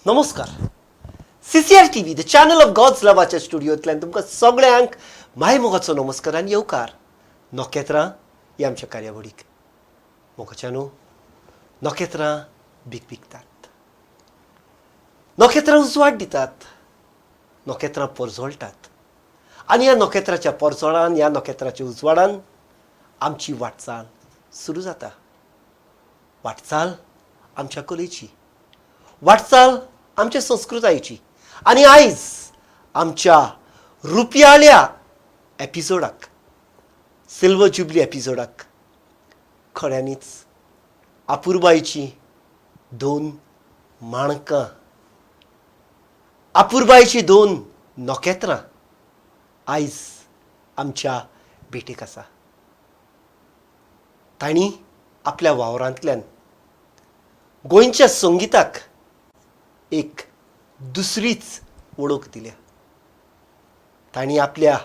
नमस्कार. CCR TV, the channel of God's लवाच्या स्टुडिओतल्यान तुमकां सगळ्यांक माय मोगाचो नमस्कार आनी येवकार. नखेत्रां ही आमच्या कार्यावळीक मोगाच्यानू नखेत्रां बिकबिकतात. नखेत्रां उजवाड दितात. नखेत्रां परजळटात आनी ह्या नखेत्राच्या परजळान ह्या नखेत्राच्या उजवाडान आमची वाटचाल सुरू जाता. वाटचाल आमच्या कलेची, वाटचाल आमच्या संस्कृतायेची आनी आयज आमच्या रुपयाळ्या एपिसोडाक, सिल्वर जुबली एपिसोडाक खऱ्यांनीच आपुरबायेची दोन माणकां, आपुरबायेची दोन नखेत्रां आयज आमच्या भेटेक आसा. तांणी आपल्या वावरांतल्यान गोंयच्या संगीताक एक दुसरीच वळख दिल्या. तांणी आपल्या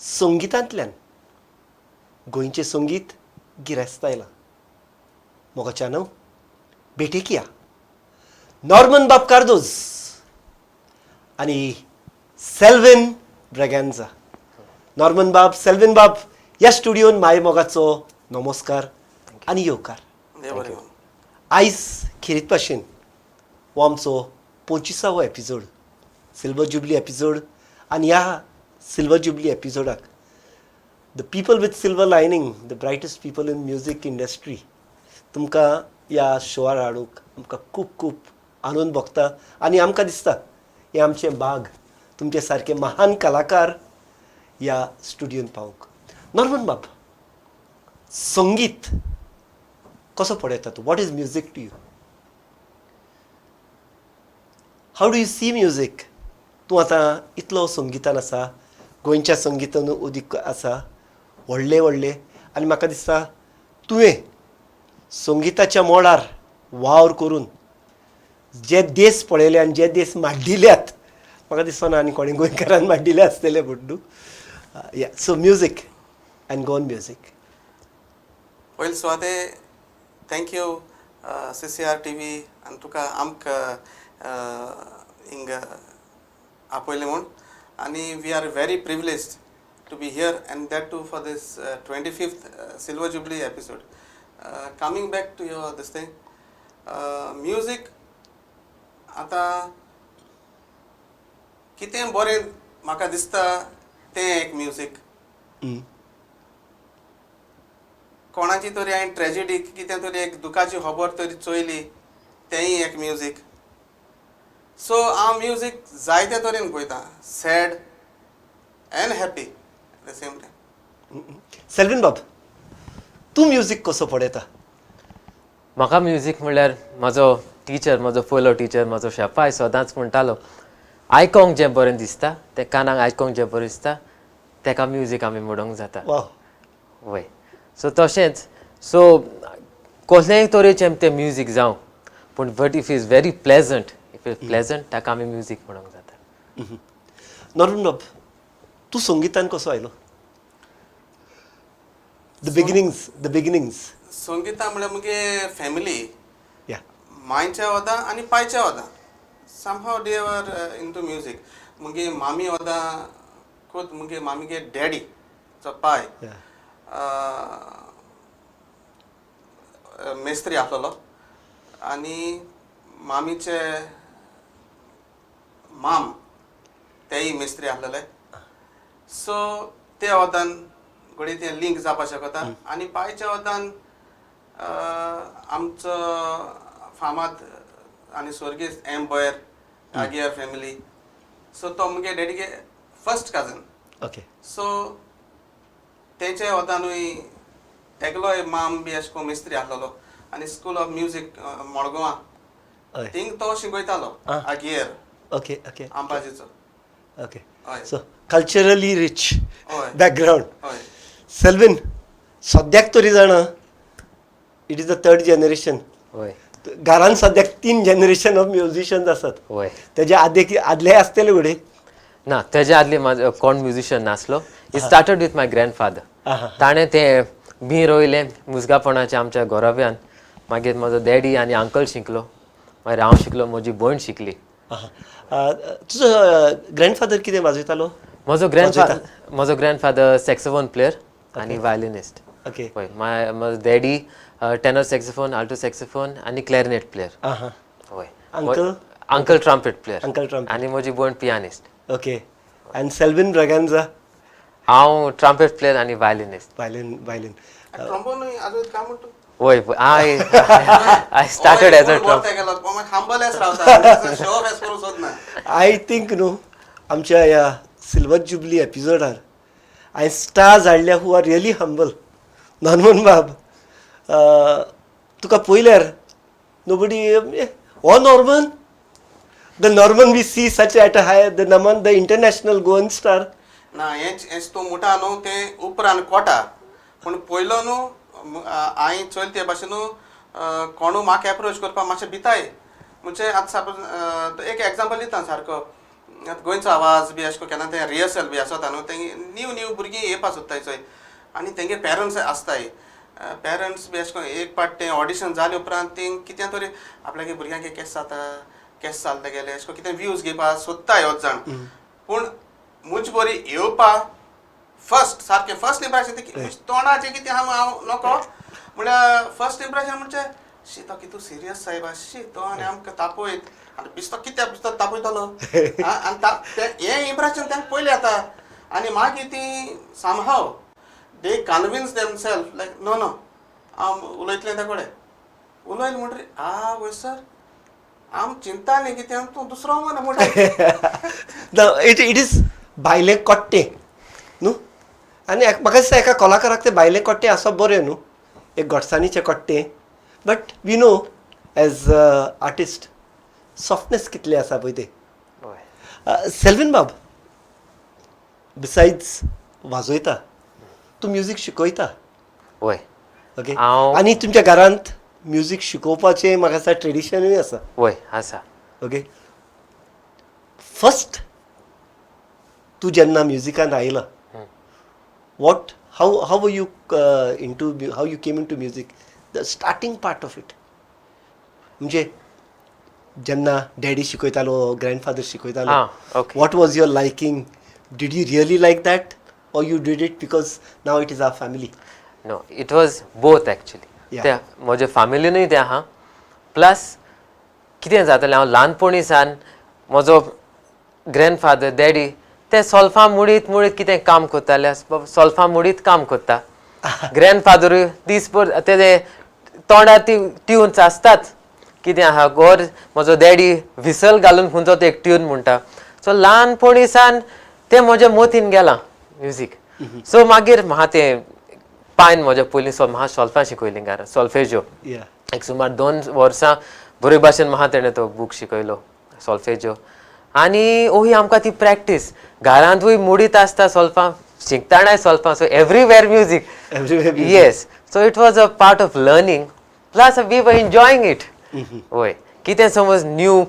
संगीतांतल्यान गोंयचें संगीत गिरेस्तायलां. मोगाच्यानू भेटेक या नॉर्मन बाब कार्दोज आनी सेल्विन ब्रॅगॅन्झा. नॉर्मन बाब, सेल्विन बाब ह्या स्टुडिओन माय मोगाचो नमस्कार आनी येवकार. आयज खेरीत भाशेन हो आमचो 25वो एपिसोड, सिल्वर जुबली एपिसोड. आनी ह्या सिल्वर जुबली एपिसोडाक the people with silver lining, the brightest people in music industry तुमकां ह्या शोआर हाडूंक आमकां खूब खूब आनंद भोगता. आनी आमकां दिसता हे आमचे भाग तुमचे सारके महान कलाकार ह्या स्टुडिओन पावूंक. नॉर्मन बाब, संगीत कसो पळयता तूं? What is music to you? How do you see music? तूं आतां इतलो संगितान आसा, गोंयच्या संगितान उदीक आसा व्हडले व्हडले, आनी म्हाका दिसता तुवें संगिताच्या मोडार वावर करून जे देश पळयले आनी जे देश माड्डिल्यात, म्हाका दिसना आनी कोणी गोंयकारान माड्डिले आसतले म्हणून. या so music and Goan music. पयलीं सुवाते थँक यू CCR TV आनी तुका आमकां हिंग आपयलें म्हूण. आनी we are very privileged to be here and that too for this 25th silver jubilee episode. Coming back to your this thing music. आतां कितें बरें म्हाका दिसता तें एक म्युजीक. कोणाची तरी हांवें ट्रेजेडी, कितें तरी एक दुखाची खबर तरी चोयली, तेंय एक म्युजीक. सो हांव म्युजीक जायते तरेन पळयता, sad and happy at the same time. Selvin बाब, तूं म्युजीक कसो पळयता? म्हाका म्युजीक म्हणल्यार म्हजो टिचर, म्हजो पयलो टिचर, म्हजो शेफाय सदांच म्हणटालो आयकोंक जें बरें दिसता, तें कानाक आयकोंक जें बरें दिसता तेका म्युजीक आमी म्हणूंक जाता. वय सो तशेंच कसलेंय तरेचें तें म्युजीक जावं, पूण but if is very pleasant, if is pleasant ताका आमी म्युजीक म्हणूंक जाता. नॉर्मन बाब, तूं संगितान कसो आयलो? The beginnings. संगिता म्हळ्यार मुगे फॅमिली या मायच्या वदा आनी पायच्या वदा समहाव दे वर इंटू म्युजीक. मुगे मामी वदा खूद मुगे मामीगे डॅडी जो पाय मेस्त्री आसलेलो आनी मामीचे माम तेय मेस्त्री आसलेले. सो ते वदान घडी तें लिंक जावपाक शकता. आनी पायच्या वदान आमचो फामाद आनी स्वर्गीय एम बॉयर आगियर फॅमिली. सो तो मुगे डॅडीगे फर्स्ट काजन. ओके. सो तेंचे वतानूय एकलोय माम बी अशें करून मेस्त्री आसलेलो आनी स्कूल ऑफ म्युजीक मडगांवां थिंग तो शिकयतालो आगियर. ओके ओके आंबाजीचो. ओके. हय. सो कल्चरली रिच हय. बॅकग्रावंड. हय. सेल्विन, सद्याक तरी जाणा it is the third generation. वय घरान सद्याक 3 जनरेशन ऑफ म्युजिशियन्स आसात. वय तेजे आदले आसतले फुडें? ना, तेज्या आदली म्हाजो कोण म्युजिशियन नासलो. It started with my grandfather. ताणें तें बी रोयलें मुजगापणाचें आमच्या घोराब्यान. मागीर म्हजो डॅडी आनी अंकल शिकलो, मागीर हांव शिकलो, म्हजी भयण शिकली. तुजो ग्रँडफादर कितें वाजयतालो? म्हजो ग्रँडफादर सॅक्सोफोन प्लेयर आनी वायलिनिस्ट. ओके. हय म्हजो daddy tenor saxophone, alto saxophone आनी क्लॅरिनेट प्लेयर. हय. Uncle? Uncle trumpet player. Uncle trumpet. आनी म्हजी भयण pianist. Okay. And Selvin Braganza? हांव ट्रम्पेट प्लेयर आनी वायलिनिस्ट. वायलीन. ट्रॉम्बोन आजून काय म्हणतो वय आय स्टार्टेड एज अ खांबलेस रावता शो ऑफ करू सोदना. आय थिंक न्हू आमच्या ह्या सिल्वर जुबली एपिसोडार हांवें स्टार्स हाडल्या who are really humble. Norman बाब, तुका पयल्यार nobody who Norman, the Norman we see such at high the नमन द इंटरनॅशनल गोवन स्टार. ना हेच तो मुठा न्हू ते उपरांत कोटा पूण पयलो न्हू हांवें चोयल ते भाशेन कोणू म्हाका एप्रोच करपाक मातशें भिताय. म्हणजे आतां सपोज एक एग्जांपल दिता सारको गोंयचो आवाज बी अशें केन्ना ते रिहर्सल बी आसता न्हू ते नीव भुरगीं येवपाक सोदताय चोय आनी तेंगे पेरंट्स आसताय. पेरंट्स बी अशें करून एक पाट तें ऑडिशन जाले उपरांत तें कितें तरी आपल्यागे भुरग्यांक केस जाता केस जाले तेगेले अशें करून कितें व्यूज घेवपाक सोदताय होच जाण. पूण मुज बरी येवपाक फर्स्ट इम्प्रेशन तोंडाचें कितें हांव नोको म्हळ्यार फर्स्ट इम्प्रेशन म्हणजे शी तो कितू सिरियस साहेब शी तो आनी आमकां तापयत आनी बिस्तो कित्याक बिस्तो तापयतलो आनी हें इम्प्रेशन तांकां पयलें येता. आनी मागीर ती समहाव दे कन्विन्स देमसेल्फ लायक नो हांव उलयतलें ते कडेन उलयलें म्हणटरी वय सर आम चिंता न्ही कितें तूं दुसरो म्हणटा. इट इज भायले कोट्टे न्हू आनी म्हाका दिसता एका कलाकाराक ते भायले कोट्टे आसप बरें न्हू, एक घोटसाणीचे कोट्टे. But we know as artist softness कितले आसा पळय ते. सेल्विन बाब, बिसायड्स वाजयता तूं म्युजीक शिकयता? वय. ओके. आनी तुमच्या घरांत म्युजीक शिकोवपाचें म्हाका दिसता ट्रेडिशनूय आसा? वय आसा. ओके. फर्स्ट तूं जेन्ना म्युजिकान आयला what how were you into how you came into music the starting part of it? म्हणजे जेन्ना डॅडी शिकयतालो ग्रँडफादर शिकयतालो what was your liking? Did you really like that or you did it because now it is our family? No, it was both actually. त्या म्हज्या फॅमिलीनूय ते आहा plus कितें जातालें हांव ल्हानपणी म्हजो ग्रँडफादर डॅडी ते सोल्फा मुडीत कितें काम करताले सोल्फा मुडीत काम करता. ग्रँडफादरूय दिसभर तेजे तोंडार ती ट्युन्स आसतात कितें आहा गोर म्हजो डॅडी व्हिसल घालून खंयचो तो एक ट्यून म्हणटा. सो ल्हानपणी ते म्हज्या मोतीन गेलां म्युजीक. सो मागीर म्हाका तें पायन म्हज्या पयलीं म्हाका सोल्फा शिकयली घरा सॉल्फेजो. एक सुमार 2 वर्सां बरे भाशेन म्हाका तेणें तो बूक शिकयलो सॉल्फेजो. आनी ओही आमकां ती प्रॅक्टीस घरांतूय मुडीत आसता सोल्फा शिकतानाय solfa. So everywhere music. Yes. So it was a part of learning plus we were enjoying it. वय कितें समज न्यू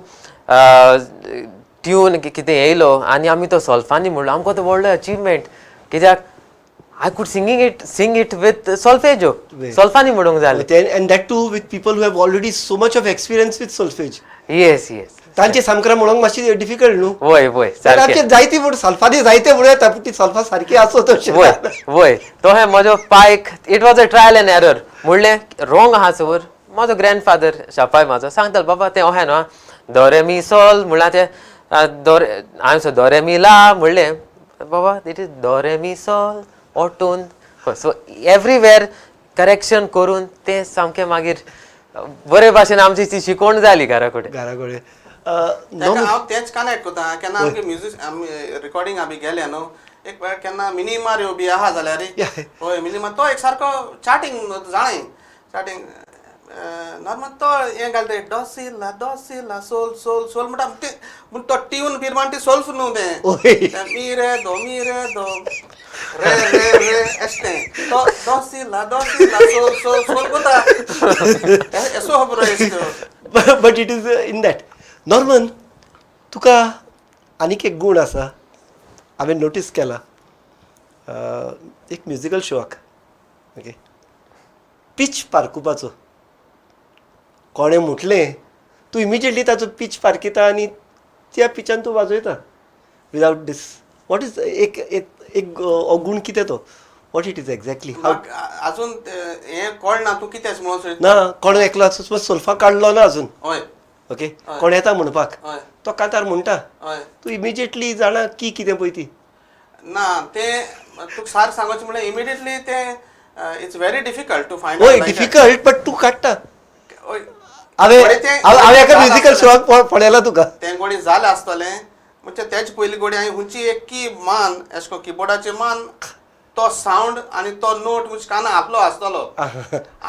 ट्यून कितें येयलो आनी आमी तो सोल्फांनी म्हणलो आमकां तो व्हडलो अचिवमेंट कित्याक I could sing it with solfeggio सोल्फांनी म्हणूंक जालें. And that too with people who have already so much of experience with solfege. Yes yes. तांचे सामकें म्हणूंक मातशी डिफिकल्ट न्हू. वय वय आमचे जायती म्हणून सल्फानी जायते म्हणून येता पूण ती सल्फा सारकी आसत अशें. वय वय तो हे म्हजो पायक it was a trial end error म्हणलें रॉंग आहा सर. म्हजो ग्रँडफादर शापाय म्हाजो सांगतालो बाबा तें अहें न्हू दो रे मी सॉल म्हणल्यार तें हांवें दो रे मी ला म्हणलें बाबा it is do re mi sol ऑटून. सो एवरीवेर करेक्शन करून तें सामकें मागीर बरे भाशेन आमची ती शिकोवण जाली घरा कडेन. हांव तेंच कनेक्ट करता केन्ना आमगे म्युजीक रिकॉर्डिंग आमी गेले न्हू एक वेळ केन्ना मिनिमार बी आहा जाल्यार हय मिनिमार तो एक सारको चार्टींग जाणें चार्टींग नॉर्मल तो हें घालता डॉसिला सोल सोल सोल म्हणटा पूण तो ट्यून बी म्हणटा सोल्फ न्हू तें मी रे दो रे रे रे अशें तो डॉसिला सोल सोल सोल कोता एसो खबर आसा. But it is in that. Norman तुका आनीक एक गूण आसा हांवें नोटीस केला एक म्युजिकल शोक. ओके. पीच पारकुपाचो कोणें म्हटलें तूं इमिजिएटली ताचो पीच पारकिता आनी त्या पिचान तूं वाजयता विदाउट दीस वॉट इज एक एक एक गुण कितें तो वॉट इट इज एक्झॅक्टली म्हाका अजून हे कळना तूं कितें म्हणून सोदता. ना कोण एकलो सोल्फा काडलो ना अजून हय ओके कोण येता म्हणपाक हय तो कांतार म्हणटा हय तूं इमिजिएटली जाणा की कितें पळय ती ना ते तुका सारकें सांगोचें म्हळ्यार इमिडिएटली ते it's very difficult to find होय डिफिकल्ट बट तूं काडटा हांवें एका म्युजिकल शोक पळयला तुका तें गोडी जालें आसतलें म्हणजे तेच पयलीं गोडी हांवें खंयची एक की मान एश को किबोर्डाचें मान तो सावंड आनी तो नोट म्हणजे काना आपलो आसतलो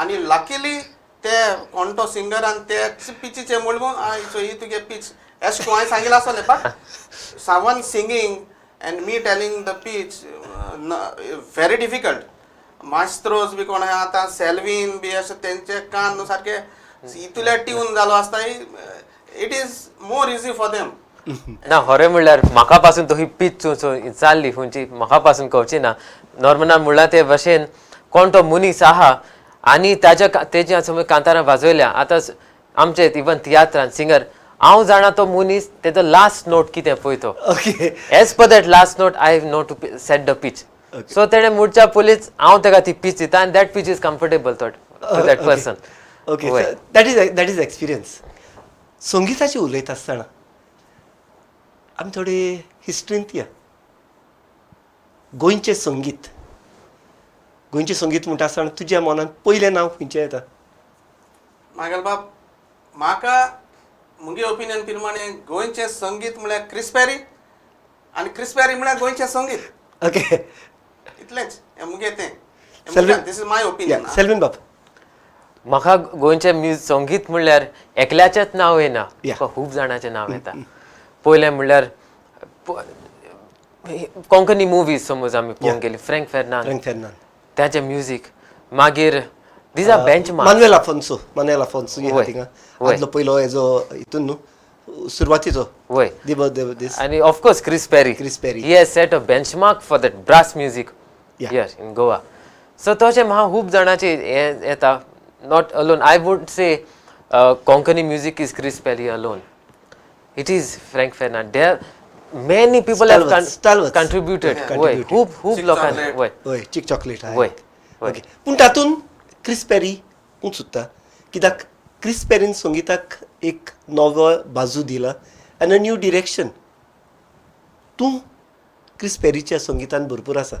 आनी लकीली ते कोण तो सिंगर आनी ते पिचीचे म्हणून ही तुगे पीच एश को हांवें सांगिल्लें आसतलें but someone singing and me telling the pitch very difficult maestros be कोण आतां सेल्वीन बी अशें तेंचे कान सारके इतले ट्यून जालो आसता it is more easy for them ना खरें म्हणल्यार म्हाका पासून तो ही पीच चालली खंयची म्हाका पासून कळची ना नॉर्मलान म्हणल्यार ते भशेन कोण तो मनीस आहा आनी तेज्या समज कांतारां वाजयल्या आतां आमचे इवन तियात्रान सिंगर हांव जाणा तो मनीस तेजो लास्ट नोट कितें पळय तो okay as per that last note I have know to set the pitch so तेणें मुडच्या पयलींच हांव तेका ती पीच दिता आनी that pitch is comfortable for that person okay that is experience संगीताची उलयता आसतना आमी थोडे हिस्ट्रींत या गोंयचें संगीत म्हणटा आसतना तुज्या मनान पयलें नांव खंयचें येता मागेल बाब म्हाका मुगे ओपिनियन प्रमाणे गोंयचें संगीत म्हळ्यार क्रिस पॅरी आनी क्रिस पॅरी म्हळ्यार गोंयचें संगीत ओके इतलेंच हें मुगे तें सेल्वीन दीस इज माय ओपिनियन सेल्वीन बाब म्हाका गोंयचें संगीत म्हणल्यार एकल्याचेंच नांव येना Yeah. म्हाका खूब जाणांचें नांव येता पयलें म्हणल्यार कोंकणी मुवीज समज आमी पळोवंक गेली फ्रँक फेर्नांद त्याचें म्युजीक मागीर these are benchmark Manuel Afonso वय. थिंगा आदलो पयलो हेजो हितून न्हू सुरवातीचो वय दीस आनी of course Chris Perry he has set a benchmark for that brass music here in Goa so तशें म्हाका खूब जाणांचे हें येता not alone I would say Konkani music is Chris Perry alone it is Frank Fernand there many people have contributed वय खूब लोकांनी वय हय चीक चॉकलेट वय ओके पूण तातूंत क्रिस पॅरीकूच सुद्दां कित्याक क्रिस पॅरीन संगीताक एक नवो बाजू दिला आनी अ न्यू डिरेक्शन तूं क्रिस पॅरीच्या संगीतान भरपूर आसा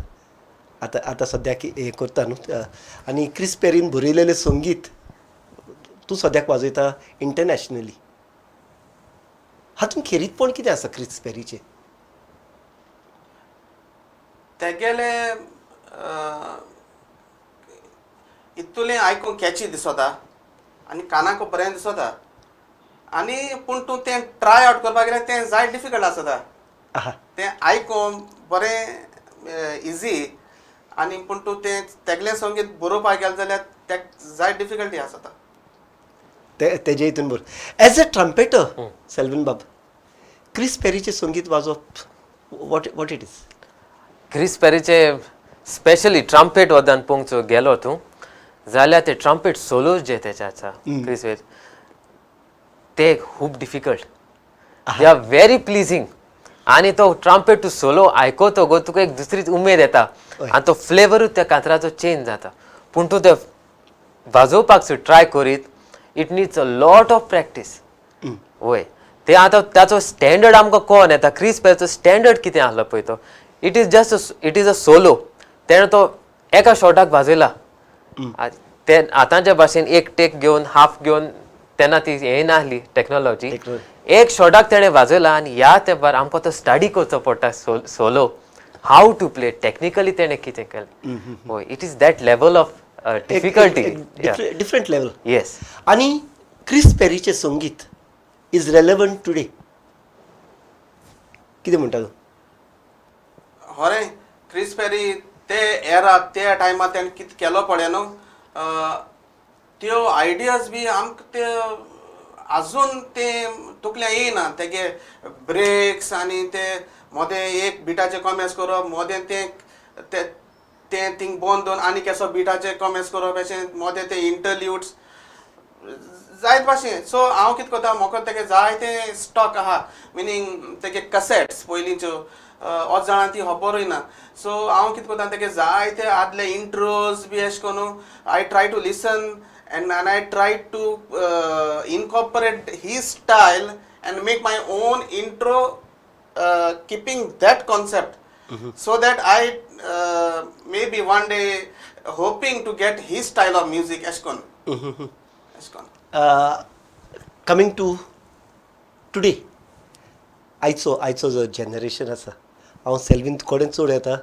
आतां सद्याक हें करता न्हू आनी क्रिस पॅरीन बरयलेलें संगीत तूं सद्याक वाजयता इंटरनॅशनली हातूंत खेरीतपण कितें आसा क्रिस पॅरीचें तेगेले इतुलें आयकूंक कॅची दिसता आनी कानाक बरें दिसता आनी पूण तूं तें ट्राय आवट करपाक गेल्यार तें जाय डिफिकल्ट आसता तें आयकून बरें इजी आनी पूण तूं तें तेगलें संगीत बरोवपाक गेलें जाल्यार तें जाय डिफिकल्टी आसता तेजे हितून बरोबर एज अ ट्रम्पेटर सेल्वीन बाब क्रिस पॅरीचें संगीत वाजोवप वॉट इट इज क्रिस पेरीचे स्पेशली ट्रम्पेट वदान पळोवंक गेलो तूं जाल्यार ते ट्रम्पेट सोलोज जे तेचे आसा क्रिस पेरी ते खूब डिफिकल्ट दे आर व्हेरी प्लिजींग आनी तो ट्रम्पेट टू सोलो आयकोतो गो तुका एक दुसरीच उमेद येता आनी तो फ्लेवरूच त्या कांतराचो चेंज जाता पूण तूं ते वाजोवपाक ट्राय करीत it needs a lot of practice वय ते आतां ताचो स्टँडर्ड आमकां कळोन येता क्रिस पॅरीचो स्टँडर्ड कितें आसलो पळय तो इट इज अ सोलो तेणें तो एका शॉटाक वाजयला ते आतांच्या भाशेन एक टेक घेवन हाफ घेवन तेन्ना ती हें नासली टॅक्नोलॉजी एक शॉटाक तेणें वाजयला आनी ह्या तेंपार आमकां तो स्टडी करचो पडटा solo how to play technically तेणें कितें केलें हय it is that level of difficulty different level yes आनी क्रिस पॅरीचें संगीत इज रेलेवंट टुडे कितें म्हणटा तूं हय क्रिस पॅरी ते एरा त्या टायमार तेणें कितें केलो पळय न्हू त्यो आयडियाज बी आमकां ते आजून ते तकल्या येयना तेगे ब्रेक्स आनी ते मोदें एक बिटाचे कॉमेंट्स करप मोदें तें थिंग बंद दोन आनी केसो बिटाचे कॉमेंट्स करप अशें मोदें ते इंटरल्यूड्स जायत भाशेन सो हांव कितें करता म्हाका तेगे जायते स्टॉक आहा मिनींग तेगे कसेट्स पयलींच्यो ऑज जाणां ती खबरूय ना सो हांव कितें करता तेगे जायते आदले इंट्रोज बी अशें करून I try to listen and I try to incorporate his style and make my own intro keeping that concept so that I maybe one day hoping to get his style of music ashkon coming to today आयचो जो generation आसा हांव सेल्वीन कडेन चड येता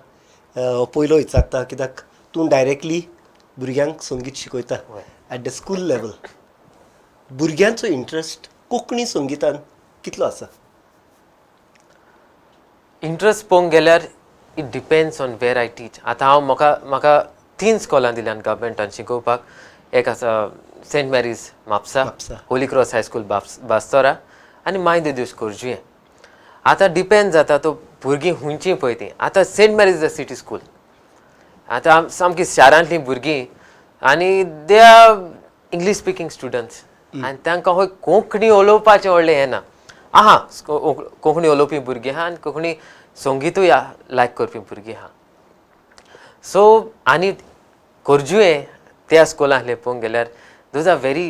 पयलो विचारता कित्याक तूं डायरेक्टली भुरग्यांक संगीत शिकयता एट द स्कूल लेवल भुरग्यांचो इंट्रस्ट कोंकणी संगितान कितलो आसा इंट्रस्ट पळोवंक गेल्यार it depends on where I teach आतां हांव म्हाका 3 स्कॉलां दिल्यान गव्हर्मेंटान शिकोवपाक एक आसा saint Mary's Mapusa holy cross high school Bastora आनी माय देदूस कोरजुये आतां डिपेंड जाता तो भुरगीं हुंयचीं पळय तीं आतां Saint Mary's the city school आतां सामकी शारांतलीं भुरगीं आनी they are English speaking students आनी तांकां खंय कोंकणी उलोवपाचें व्हडलें हें ना आहा कोंकणी उलोवपी भुरगीं आहा आनी कोंकणी संगीतूय लायक करपी भुरगीं आहा सो आनी कोरजुये त्या स्कुलांतले पळोवंक गेल्यार those are very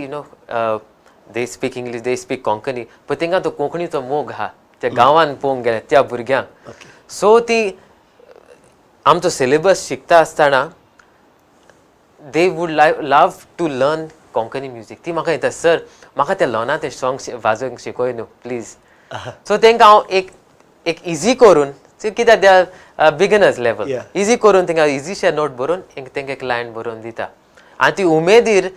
they speak English they speak Konkani पण तांकां तो कोंकणीचो मोग आहा त्या गांवांत पळोवंक गेल्यार त्या भुरग्यांक सो ती आमचो सिलेबस शिकता आसतना they would love to learn Konkani music ती म्हाका येता सर म्हाका ते लोना ते सॉंग्स वाजोवंक शिकय न्हू प्लीज सो तांकां हांव एक इजी करून कित्याक they are beginners level easy करून तांकां इजीशे नोट बरोवन तांकां एक लायन बरोवन दिता आनी ती उमेदीर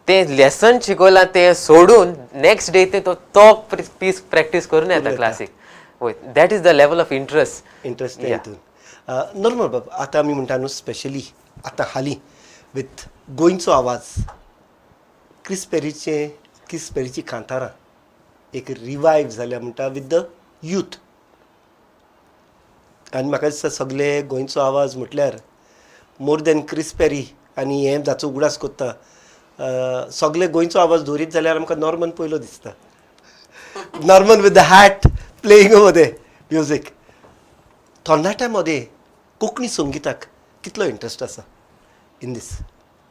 ते लेसन शिकयलां तें सोडून नेक्स्ट डे ते तो पीस प्रॅक्टीस करून येता क्लासीक वय that is the level of interest normal बाब आतां आमी म्हणटा न्हू स्पेशली आतां हालीं विथ गोंयचो आवाज क्रिस पेरीची कांतारां एक रिवायव जाल्या म्हणटा विथ द यूथ आनी म्हाका दिसता सगळे गोंयचो आवाज म्हटल्यार मोर दॅन क्रिस पेरी आनी हें जाचो उगडास कोत्ता सगळे गोंयचो आवाज धरीत जाल्यार आमकां नॉर्मन पयलो दिसता Norman with the hat playing over the music तरणाट्या मदें कोंकणी संगिताक कितलो इंट्रस्ट आसा इन दीस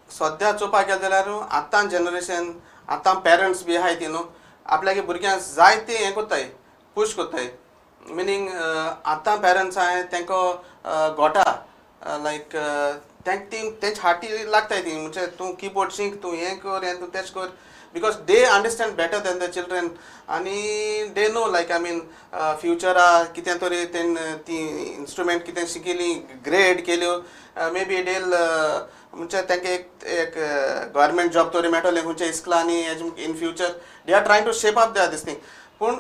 सद्या चोवपाक गेले जाल्यार आतां जनरेशन आतां पेरंट्स बी आहाय ती न्हू आपल्यागे भुरग्यांक जायते हें कोत्ताय पूश कोत्ताय मिनींग आतां पेरंट्स आहाय तांकां गोटा लायक तेंच हाटी लागताय ती म्हणजे तूं किबोर्ड शिंक तूं हें कर हें तूं तेच कर because they understand better than the children आनी they know like I mean फ्युचरा कितें तरी तेन ती इन्स्ट्रुमेंट कितें शिकिल्ली ग्रेड केल्यो मे बी डेल म्हणजे तांकां एक गव्हर्मेंट जॉब तरी मेळटलें खंयच्या इस्कुलांनी in future they are trying to shape up this thing पूण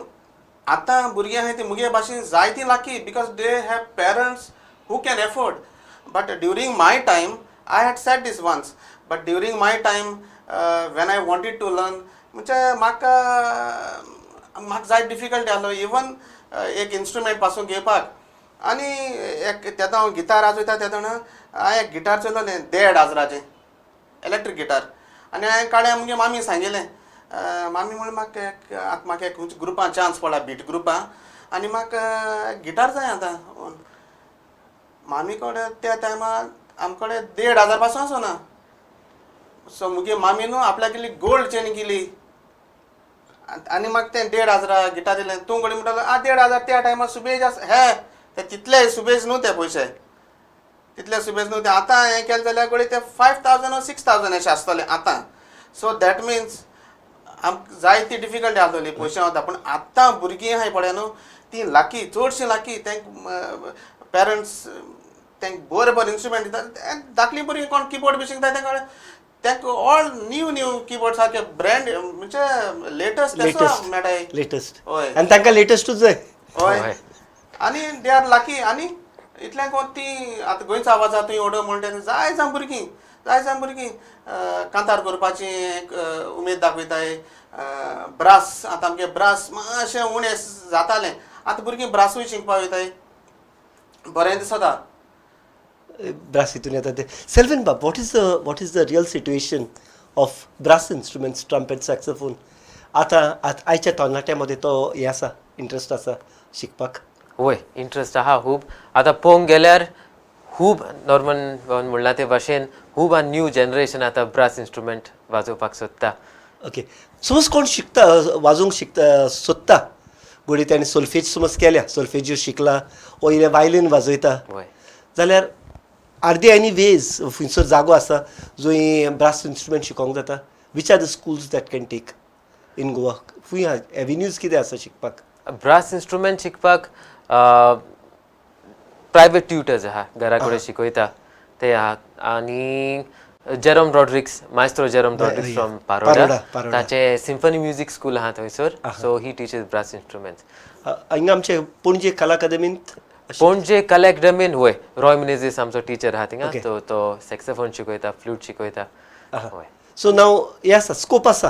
आतां भुरगीं आहाय ती मुगे भाशेन जायतीं lucky because they have parents who can afford but during my time I had set this once but during my time when I wanted to learn म्हणजे म्हाका जाय डिफिकल्टी आहलो इवन एक इन्स्ट्रुमेंट पासून घेवपाक आनी एक तेन्ना हांव गिटार वाजयता तेन्ना हांवें एक गिटार चलयलें 1,500 इलेक्ट्रीक गिटार आनी हांवें काळ्या मुगे मामी सांगिल्लें मामी म्हण म्हाका एक ग्रुपां चान्स पडला बीट ग्रुपां आनी म्हाका गिटार जाय आतां मामी कडेन त्या टायमार आमचे कडेन 1,500 पासून आसना सो मुगे मामी न्हू आपल्याली गोल्ड चेन केली आनी म्हाका तें 1,500 गिटार दिलें तूं कडेन म्हणटालो 1,500 त्या टायमार सुबेज आसा ते तितले सुबेज न्हू ते पयशे तितले सुबेज न्हू ते आतां हें केलें जाल्यार कडेन ते 5,000 or 6,000 अशें आसतलें आतां सो दॅट मिन्स आमकां जायती डिफिकल्टी आसतली पयशे वता पूण आतां भुरगीं आहाय पळय न्हू ती लाकी चडशीं लाकी तांकां पेरंट्स तांकां बरें इन्स्ट्रुमेंट दिता धाकलीं भुरगीं कोण किबोर्ड बी शिकता तांकां ऑल न्यू किबोर्ड सारके ब्रँड म्हणजे लेटस्ट मेळटाय लेटस्ट हय आनी तांकां लेटस्टूच जाय हय आनी दे आर लाकी आनी इतलें कोण ती आतां गोंयचो आवाज आहा तुवें ऑर्डर म्हणटा जाय भुरगीं कांतार करपाची एक उमेद दाखयताय ब्रास आतां आमगे ब्रास मातशें उणें जातालें आतां भुरगीं ब्रासूय शिकपाक वयताय बरें दिसता ब्रास हितून येता ते सेल्वीन बाब what is the real situation of brass instruments trumpet saxophone आयच्या तरणाट्यामध्ये तो हे आसा इंट्रस्ट आसा शिकपाक वय इंट्रस्ट आहा खूब आतां पळोवंक गेल्यार खूब नॉर्मन म्हणला ते भाशेन खूब न्यू जनरेशन आतां ब्रास इन्स्ट्रुमेंट वाजोवपाक सोदता ओके समज कोण शिकता वाजोवंक शिकता सोदता गोडी ताणें सोल्फेज समज केल्या सोल्फेजियो शिकला ओ इल्लें वायलीन वाजयता वय जाल्यार आर दे एनी वेज खंयसर जागो आसा जंय ब्रास इन्स्ट्रुमेंट शिकोंक जाता which are the schools that can take in Goa खंय एवेन्यूज कितें आसा शिकपाक ब्रास इन्स्ट्रुमेंट शिकपाक प्रायवेट ट्युटर्स आहा घरा कडेन शिकयता ते आहा आनी जेरोम रॉड्रिक्स मायस्ट्रो जेरोम रॉड्रिक्स फ्रॉम पारोडा ताचे सिम्फनी म्युजीक स्कूल आहा थंयसर so he teaches brass instruments हिंगा आमचे पणजे कला अकादमींत पणजे कला अकादमीन वय रॉय मिनेजीस आमचो टिचर आहा थिंगा तो सॅक्सोफोन शिकयता फ्लूट शिकयता वय सो नाव हे आसा स्कोप आसा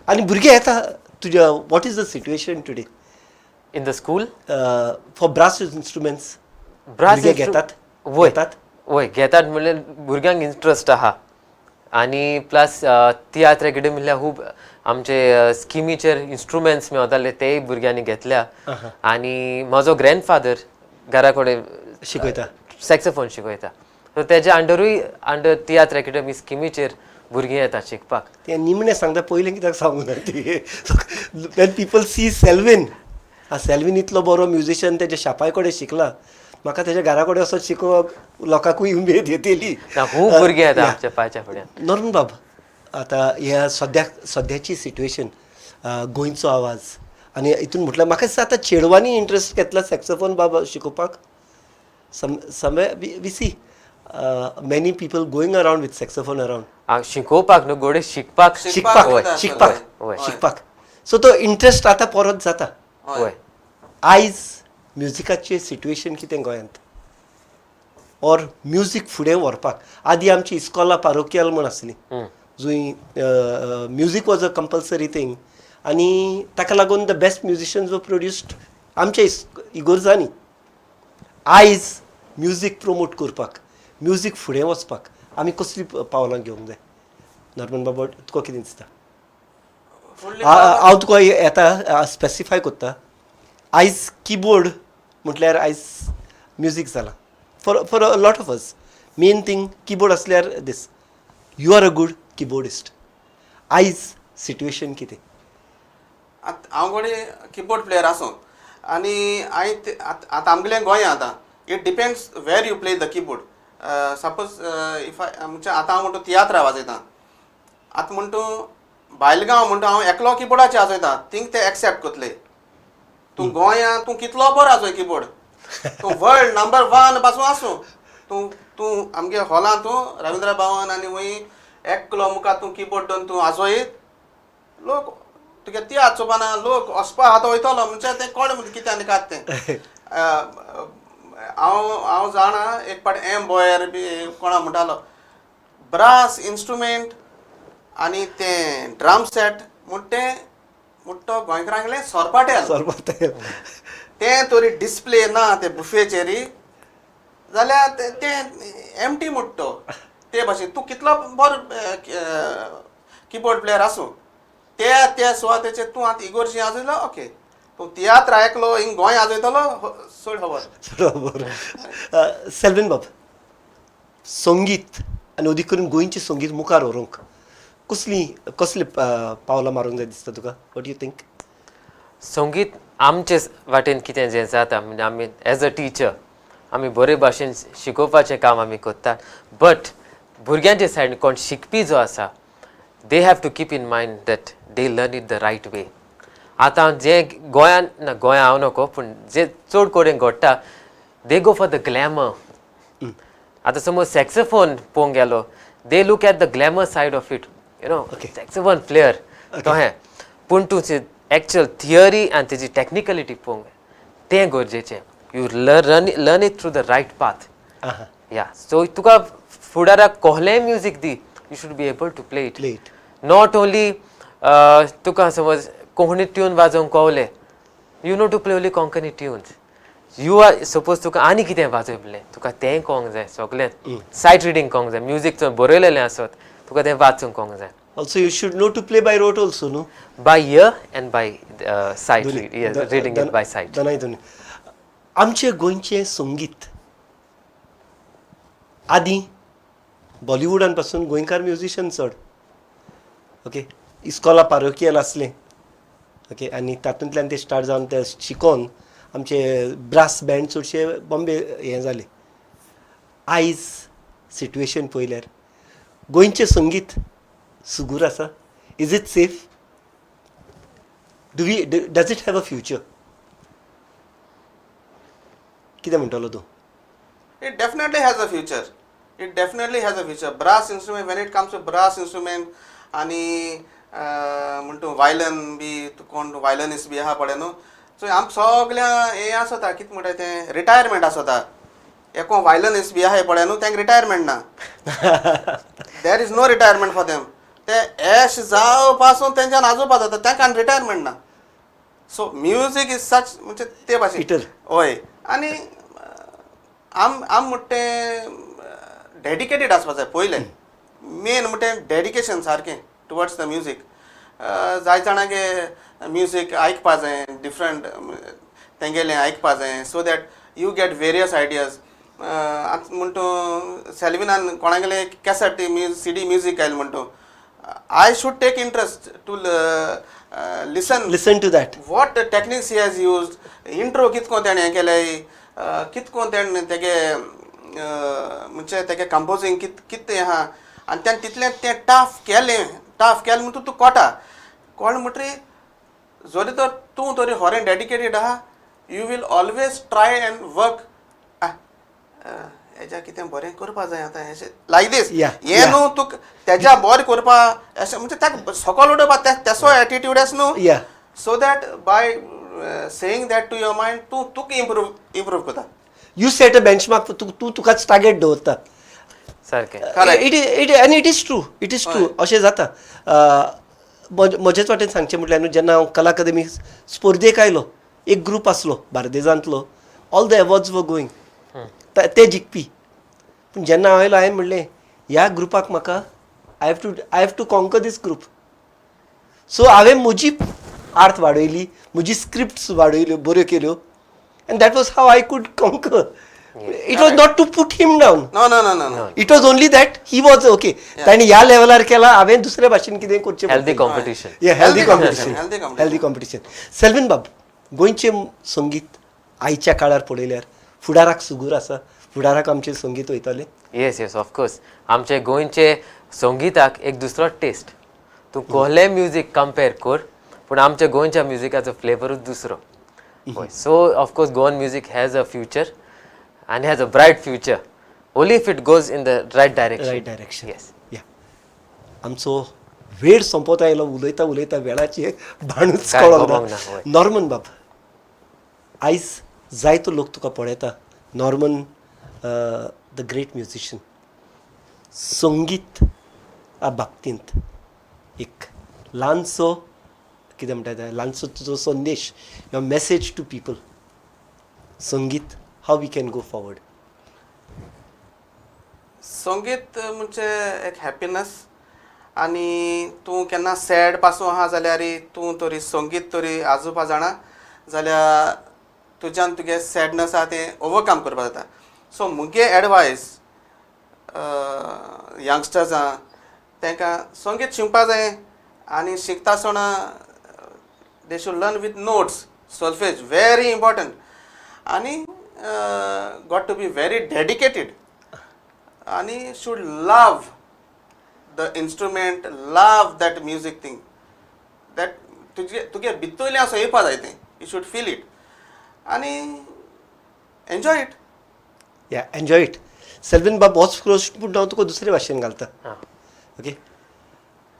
आनी भुरगे येता तुज्या what is the situation today in the school for brass instruments brass घेतात वय वय घेतात म्हणल्यार भुरग्यांक इंट्रस्ट आहा आनी प्लस तियात्र अकादमी म्हणल्यार खूब आमचे स्किमीचेर इन्स्ट्रुमेंट्स मेळटाले तेय भुरग्यांनी घेतल्या आनी म्हजो ग्रँडफादर घरा कडेन शिकयता सॅक्सोफोन शिकयता सो तेज्या अंडरूय अंडर तियात्र अकादमी स्किमीचेर भुरगीं येतात शिकपाक ते निमणें सांगता पयलें कित्याक सांगूं ना ती वेन पीपल सी सेल्वीन सेल्वीन इतलो बरो म्युजिशियन तेज्या शापाय कडेन शिकला म्हाका तेज्या घरा कडेन वचत शिकोवप लोकांकूय उमेद येतली खूब भुरगीं येता आमच्या पांच्या फुड्यान नॉर्मन बाब आतां ह्या सद्याची सिट्युएशन गोंयचो आवाज आनी हितून म्हटल्यार म्हाका दिसता आतां चेडवांनी इंट्रस्ट घेतला सॅक्सोफोन बाब शिकोवपाक some way we see many people going around with saxophone around शिकोवपाक न्हू गोडे शिकपाक शिकपाक सो तो इंट्रस्ट आतां परत जाता वय आयज म्युजिकाचें सिट्युएशन कितें गोंयांत ऑर म्युजीक फुडें व्हरपाक आदीं आमची इस्कॉला पारोकियल म्हण आसली जंय music was a compulsory thing आनी ताका लागून द बेस्ट म्युजिशियन्स वर प्रोड्युस्ड आमच्या इगोर्जांनी आयज म्युजीक प्रमोट करपाक म्युजीक फुडें वचपाक आमी कसली पावलां घेवंक जाय नॉर्मन बाबा तुका कितें दिसता हांव तुका येता स्पेसिफाय करता आयज किबोर्ड म्हटल्यार आयज म्युजीक जाला for a lot of us main thing keyboard आसल्यार दीस यू आर अ गूड किबोर्डिस्ट आयज सिट्युएशन कितें हांव गोडे किबोर्ड प्लेयर आसूं आनी आतां आमगेलें गोंय आतां it depends where you play the keyboard suppose if म्हणजे आतां हांव म्हणटा तियात्र वाजयता आतां म्हणटा भायलगांव म्हणटा हांव एकलो किबोर्डाचेर वाजयता थिंग ते एक्सेप्ट करतले तूं गोंयांत तूं कितलो बरो वाजय किबोर्ड तूं वर्ल्ड नंबर 1 पासून आसूं तूं आमगे हॉलांत तूं रविंद्र भवन आनी वय एकलो मुखार तूं किबोर्ड दोन तूं वाजयत लोक तुगे तियात्र चोपाना लोक वचपा आतां वयतलो म्हणजे तें कोण म्हणजे कितें आनी कात तें हांव जाणा एक पाट बॉयर बी कोणा म्हणटालो ब्रास इन्स्ट्रुमेंट आनी तें ड्रम सेट म्हणटा गोंयकारांगेलें सोरपाटेल तें तरी डिस्प्ले ना ते बुफेचेरी जाल्यार तें एमटी म्हणटा ते भाशेन तूं कितलो बरो किबोर्ड प्लेयर आसूं त्या सुवातेचेर तूं आतां इगोर्जी वाजयलो ओके तूं तियात्र आयकलो हिंग गोंय वाजयतलो चड खबर सेल्वीन बाब संगीत आनी अदी करून गोंयचें संगीत मुखार व्हरूंक कसली पावलां मारूंक जाय दिसता तुका वॉट यू थिंक संगीत आमचे वाटेन कितें जें जाता म्हणजे आमी एज अ टिचर आमी बरे भाशेन शिकोवपाचें काम आमी करतात बट भुरग्यांचे सायडीन कोण शिकपी जो आसा they have to keep in mind that they learn it the right way आतां जे गोंयान हांव नको पूण जे चड कडेन घडटा they go for the glamour आतां समज सॅक्सोफोन पळोवंक गेलो they look at the glamour side of it you know saxophone player तो हें पूण तूं एक्चुअल थियरी आनी तेजी टॅक्निकलिटी पळोवंक तें गरजेचें you learn it through the right path yeah so तुका फुडाराक कोहलेंय music the you should be able to play it not only तुका समज कोंकणी ट्यून वाजोवंक कळलें you know to play only Konkani tunes you are suppose तुका आनी कितें वाजयलें तुका तें कळोंक जाय सगळें सायट रिडींग कळोंक जाय म्युजीक बरयलेलें आसत तुका तें वाचूंक कळोंक जाय also you should know to play by rote also know by ear and by sight reading it by sight. दोनूय आमचे गोंयचें संगीत आदीं बॉलिवूडान पासून गोंयकार म्युझिशियन चड ओके इस्कॉला पारोकियल आसलें ओके आनी तातूंतल्यान ते स्टार्ट जावन ते शिकोन आमचे ब्रास बँड चडशे बॉम्बे हें जाले. आयज सिट्युएशन पळयल्यार गोंयचें संगीत सुगूर आसा. Is it safe? Does it have a future? कितें म्हणटलो तूं? It definitely has a future. It definitely has a future. Brass instrument, when it comes to brass instrument आणि म्हणतो वायलन बी कोण वायलनिस्ट बी आहा पळय न्हू सो आम सगल्या हें आसता कितें म्हणटा तें रिटायरमेंट आसता. एको वायलनिस्ट बी आहाय पळय न्हू तांकां रिटायरमेंट ना. There is no retirement for them. ते एश जाव पासून तेंच्यान आजोवपा जाता तांकां रिटायरमेंट ना. सो म्युजीक इज सच म्हणजे ते भाशेन हय आनी आम म्हणटे डेडिकेटेड आसपा जाय पयलें मेन म्हणटे डेडिकेशन सारकें टुवर्ड्स द म्युजीक. जाय जाणांगे म्युजीक आयकपा जाय डिफरंट तेंगेलें आयकपा जाय so that you get various ideas. म्हणटो सेल्विनान कोणागेलें कॅसेट CD म्युजीक आयलें म्हणटो I should take interest to listen to that what techniques he has used intro कितको तेणें हें केलें कितको तेणें तेगे म्हणजे तेगे कंपोजींग कितें आहा आनी तेणें तितलें तें टफ केलें म्हणटू तूं कोटा कोण म्हणटरी जरी तर तूं तरी होरें डेडिकेटेड आहा you will always try and work हेज्या कितें बरें करपा जाय आतां हेजें लायक दीस हें न्हू तुका तेज्या बरें करपा अशें म्हणजे ताका सकयल उडोवपा तेसो एटिट्यूड आसा न्हू so that by saying that to your mind तूं तुका इम्प्रूव करता. यू सेट अ बेंचमार्क तूं तुकाच टार्गेट दवरता सारकें आनी इट इज ट्रू अशें जाता. म्हजेच वाटेन सांगचें म्हटल्यार न्हू जेन्ना हांव कला अकादमी स्पर्धेक आयलो एक ग्रूप आसलो बार्देजांतलो ऑल द एवॉर्ड्स वर गोईंग ते जिखपी पूण जेन्ना हांव आयलो हांवें म्हणलें ह्या ग्रुपाक म्हाका I have to conquer this group. So हांवें म्हजी आर्थ वाडयली म्हजी स्क्रिप्ट्स वाडयल्यो बऱ्यो केल्यो and that was how I could conquer. It was not to put him down. No. It was only that he was okay. ताणी ह्या लेवलार केला हांवें दुसऱ्या भाशेन कितें करचें healthy competition. Healthy competition. Selvin बाब गोंयचें संगीत आयच्या काळार पळयल्यार फुडाराक सुगूर आसा फुडाराक आमचें संगीत वयतलें. येस ऑफकोर्स आमचे गोंयचे संगीताक एक दुसरो टेस्ट. तूं कसलें म्युजीक कंपेर कर पूण आमच्या गोंयच्या म्युजिकाचो फ्लेवरूच दुसरो. So of course Goan music has a future and has a bright future only if it goes in the right direction. Yes. आमचो वेळ संपत आयलो उलयता वेळाची भाणूच कळोंक ना. नॉर्मन बाब आयज जायतो लोक तुका पळयता नॉर्मन द ग्रेट म्युजिशियन संगीत बाबतींत एक ल्हानसो कितें म्हणटा ल्हानसो तुजो संदेश युअर मॅसेज टू पीपल संगीत how we can go forward. संगीत म्हणजे एक हॅपिनस आनी तूं केन्ना सॅड पासून आहा जाल्यार तूं तरी संगीत तरी आजोवपा जाणा जाल्यार तुज्यान तुगे सॅडनस आहा तें ओवरकम करपा जाता. सो मुगे एडवायस यंगस्टर्स आहा तांकां संगीत शिकपा जाय आनी शिकता आसतना they should learn with notes solfege very important and got to be very dedicated and should love the instrument love that music thing that तुगे भितरलें असो येवपा जाय तें you should feel it and enjoy it. enjoy it. Selvin बाब होच प्रश्न पूण हांव तुका दुसरे भाशेन घालता. ओके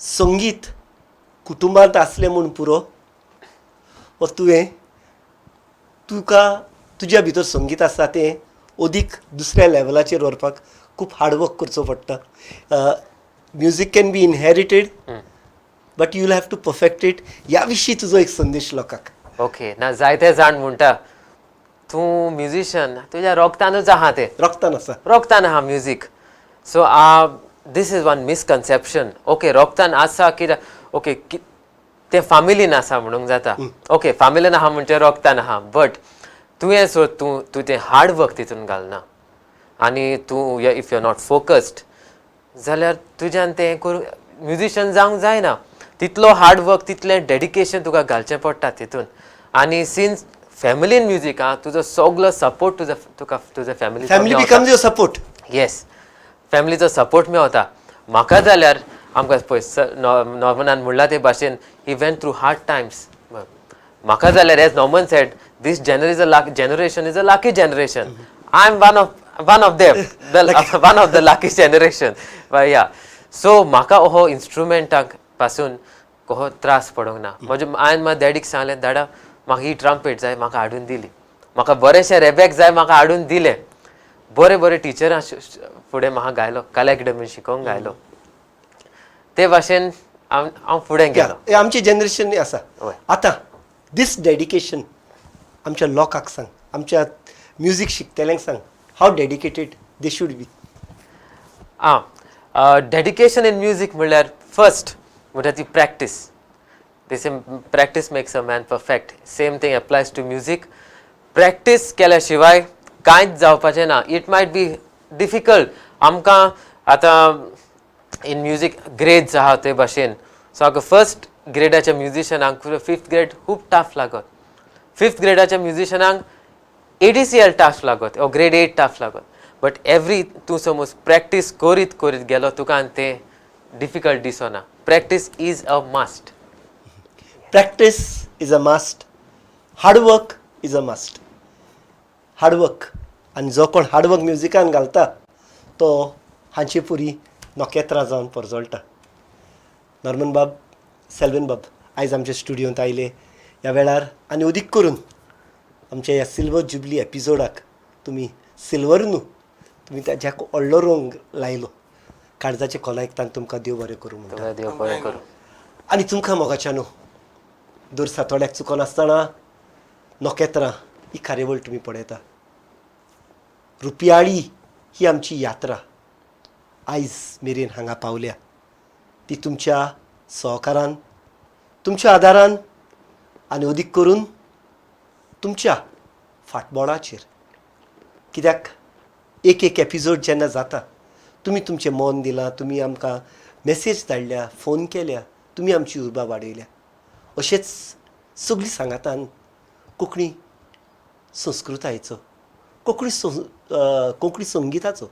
संगीत कुटुंबांत आसलें म्हूण पुरो वा तुका तुज्या भितर संगीत आसा तें अदीक दुसऱ्या लेवलाचेर व्हरपाक खूब हार्डवर्क करचो पडटा. Music can be inherited but you will have to perfect it. ह्या विशीं तुजो एक संदेश लोकांक. ओके ना जायते जाण म्हणटा तूं म्युजिशियन तुज्या रोगतानूच आहा तें रोगतान आसा रोगतान आहा music. So this is one misconception. Okay, रोगतान आसा कित्याक ओके ते फॅमिलीन आसा म्हणूंक जाता. ओके फॅमिलीन आहा म्हणजे रोगतान आहा, बट तुवें सोड तूं तें हार्ड वर्क तितून घालना आनी तूं if you are not focused जाल्यार तुज्यान तें करूं म्युजिशियन जावंक जायना. तितलो हार्ड वर्क तितलें डेडिकेशन तुका घालचें पडटा तितून. आनी सिन्स फॅमिलीन म्युजीक आहा तुजो सगलो सपोर्ट तुका तुज्या family becomes your support. Yes, फॅमिलीचो सपोर्ट मेळटा. म्हाका जाल्यार आमकां पळय नॉर्मनान म्हणला ते भाशेन he went through hard times. म्हाका जाल्यार as Norman said this generation is a lucky generation. I am one of them, one of the lucky generation. But yeah, so म्हाका हो इन्स्ट्रुमेंटाक पासून कसो त्रास पडोंक ना. हांवें म्हाज्या डॅडीक सांगलें दादा म्हाका ही ट्रम्पेट जाय, म्हाका हाडून दिली. म्हाका बरेंशें रेबॅक जाय, म्हाका हाडून दिलें. बरे टिचरां फुडें म्हाका गायलो, कला अकॅडमीन शिकोवंक गायलो. ते भाशेन हांव फुडें गेलो. आमची जनरेशन आसा. आतां दीस डेडिकेशन आमच्या लोकांक सांग, आमच्या म्युजीक शिकतल्यांक सांग, how dedicated they should be. Dedication in music म्हणल्यार फर्स्ट म्हणटा ती practice. They say practice makes a man perfect. Same thing applies to music. Practice केल्या शिवाय कांयच जावपाचें ना. It might be difficult. आमकां आतां इन म्युजीक ग्रेड्स आहा ते भाशेन. सो हांव फर्स्ट ग्रेडाच्या म्युजिशनाक 5th ग्रेड खूब टफ लागत. 5th ग्रेडाच्या म्युजिशनाक ADCL टफ लागत ओ ग्रेड 8 टफ लागत. बट तूं समज प्रॅक्टीस करीत गेलो तुका तें डिफिकल्ट दिसना. Practice is a must. Practice is a must. Hard work is a must. Hard work आनी जो कोण हार्डवर्क म्युजिकान घालता तो हांची पुरी नोकेत्रां जावन परजळटा. नॉर्मन बाब, सेल्विन बाब आयज आमच्या स्टुडियोंत आयले. ह्या वेळार आनी अदीक करून आमच्या ह्या सिल्वर जुबली एपिसोडाक तुमी सिल्वर न्हू, तुमी ताज्याक व्हडलो रंग लायलो. काळजाच्या खोलायकतान तुमकां देव बरें करूं म्हणटा. देव बरें करूं. आनी तुमकां मोगाच्या न्हू दर सातोड्याक चुकोनासतना नोकेत्रां ही कार्यावळ तुमी पळयता. रुपयाळी ही आमची यात्रा आयज मेरेन हांगा पावल्या. ती तुमच्या सहकारान, तुमच्या आदारान आनी अदीक करून तुमच्या फाटबोळाचेर. कित्याक एक एपिसोड जेन्ना जाता तुमी तुमचें मन दिलां, तुमी आमकां मेसेज धाडल्या, फोन केल्या, तुमी आमची उर्बा वाडयल्या. अशेंच सगळीं सांगातान कोंकणी संस्कृतायेचो, कोंकणी संगिताचो,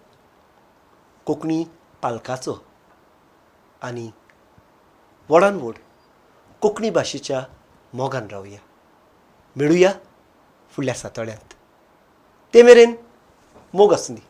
कोंकणी पालकाचो आनी व्हडान व्हड कोंकणी भाशेच्या मोगान रावया. मेळुया फुडल्या सातोड्यांत. ते मेरेन मोग आसूं दी.